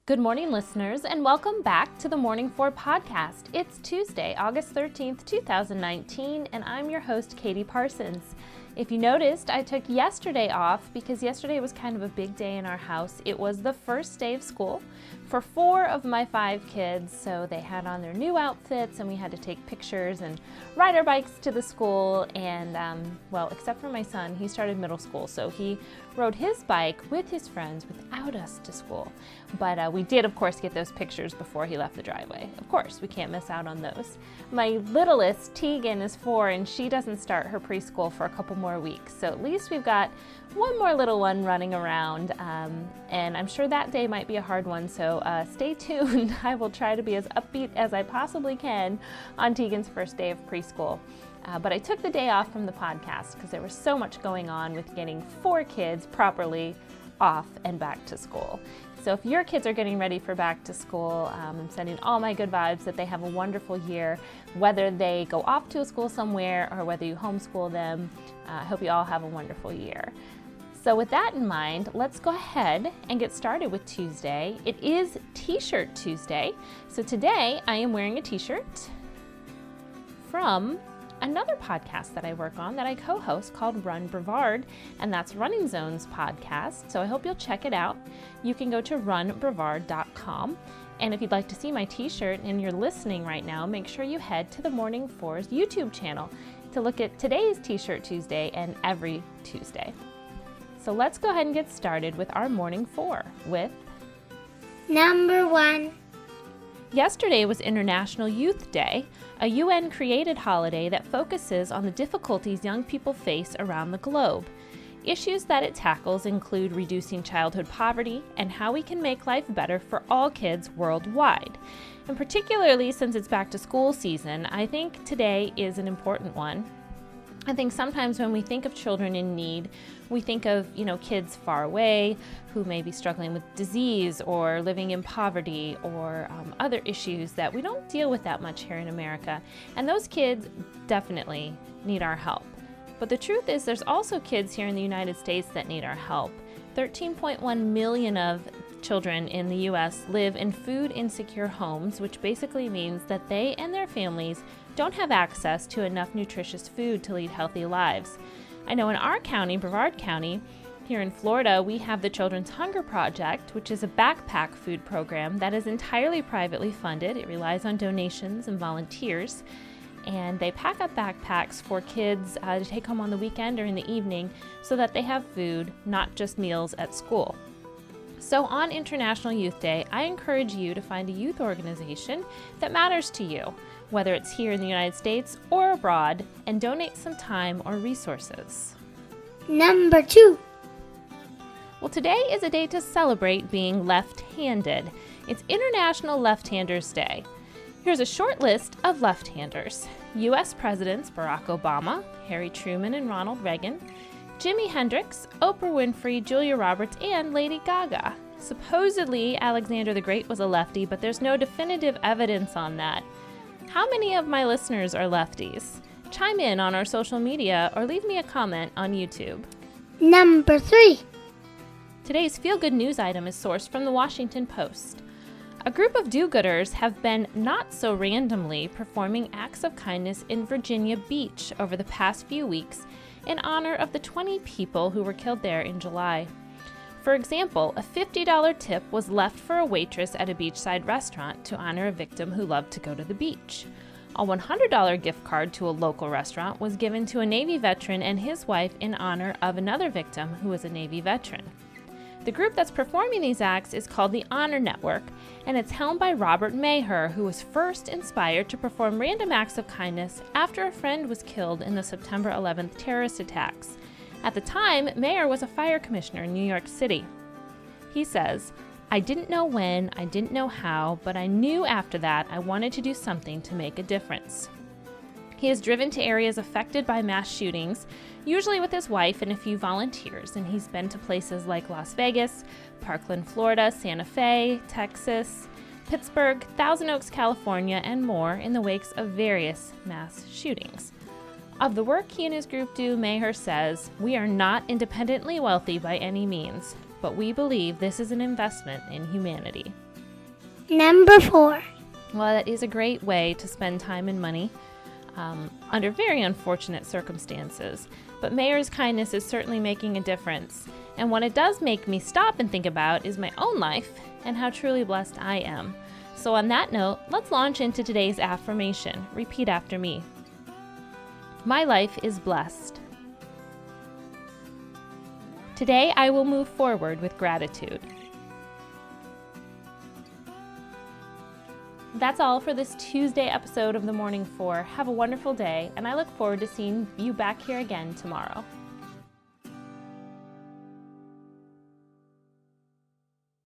Good morning, listeners, and welcome back to the Morning 4 podcast. It's Tuesday, August 13th, 2019, and I'm your host, Katie Parsons. If you noticed, I took yesterday off because yesterday was kind of a big day in our house. It was the first day of school for 4 of my 5 kids, so they had on their new outfits and we had to take pictures and ride our bikes to the school. And except for my son, he started middle school, so he rode his bike with his friends without us to school. But we did, of course, get those pictures before he left the driveway. Of course, we can't miss out on those. My littlest, Tegan, is 4, and she doesn't start her preschool for a couple more weeks. So at least we've got one more little one running around, and I'm sure that day might be a hard one, so stay tuned. I will try to be as upbeat as I possibly can on Tegan's first day of preschool. But I took the day off from the podcast because there was so much going on with getting 4 kids properly off and back to school. So if your kids are getting ready for back to school, I'm sending all my good vibes that they have a wonderful year, whether they go off to a school somewhere or whether you homeschool them. I hope you all have a wonderful year. So with that in mind, let's go ahead and get started with Tuesday. It is T-shirt Tuesday. So today I am wearing a t-shirt from another podcast that I work on that I co-host called Run Brevard, and that's Running Zone's podcast. So I hope you'll check it out. You can go to runbrevard.com. And if you'd like to see my t-shirt and you're listening right now, make sure you head to the Morning 4's YouTube channel to look at today's T-shirt Tuesday and every Tuesday. So let's go ahead and get started with our Morning 4 with Number 1. Yesterday was International Youth Day, a UN-created holiday that focuses on the difficulties young people face around the globe. Issues that it tackles include reducing childhood poverty and how we can make life better for all kids worldwide. And particularly since it's back to school season, I think today is an important one. I think sometimes when we think of children in need, we think of, kids far away who may be struggling with disease or living in poverty or other issues that we don't deal with that much here in America. And those kids definitely need our help. But the truth is there's also kids here in the United States that need our help. 13.1 million of children in the U.S. live in food insecure homes, which basically means that they and their families don't have access to enough nutritious food to lead healthy lives. I know in our county, Brevard County, here in Florida, we have the Children's Hunger Project, which is a backpack food program that is entirely privately funded. It relies on donations and volunteers. And they pack up backpacks for kids to take home on the weekend or in the evening so that they have food, not just meals at school. So on International Youth Day, I encourage you to find a youth organization that matters to you, whether it's here in the United States or abroad, and donate some time or resources. Number 2. Well, today is a day to celebrate being left-handed. It's International Lefthanders Day. Here's a short list of left-handers. U.S. Presidents Barack Obama, Harry Truman and Ronald Reagan, Jimi Hendrix, Oprah Winfrey, Julia Roberts, and Lady Gaga. Supposedly, Alexander the Great was a lefty, but there's no definitive evidence on that. How many of my listeners are lefties? Chime in on our social media or leave me a comment on YouTube. Number 3. Today's feel-good news item is sourced from the Washington Post. A group of do-gooders have been not so randomly performing acts of kindness in Virginia Beach over the past few weeks in honor of the 20 people who were killed there in July. For example, a $50 tip was left for a waitress at a beachside restaurant to honor a victim who loved to go to the beach. A $100 gift card to a local restaurant was given to a Navy veteran and his wife in honor of another victim who was a Navy veteran. The group that's performing these acts is called the Honor Network, and it's helmed by Robert Maher, who was first inspired to perform random acts of kindness after a friend was killed in the September 11th terrorist attacks. At the time, Maher was a fire commissioner in New York City. He says, "I didn't know when, I didn't know how, but I knew after that I wanted to do something to make a difference." He is driven to areas affected by mass shootings, usually with his wife and a few volunteers, and he's been to places like Las Vegas, Parkland, Florida, Santa Fe, Texas, Pittsburgh, Thousand Oaks, California, and more in the wakes of various mass shootings. Of the work he and his group do, Maher says, "We are not independently wealthy by any means, but we believe this is an investment in humanity." Number 4. Well, that is a great way to spend time and money under very unfortunate circumstances. But Mayor's kindness is certainly making a difference. And what it does make me stop and think about is my own life and how truly blessed I am. So on that note, let's launch into today's affirmation. Repeat after me. My life is blessed. Today I will move forward with gratitude. That's all for this Tuesday episode of The Morning 4. Have a wonderful day, and I look forward to seeing you back here again tomorrow.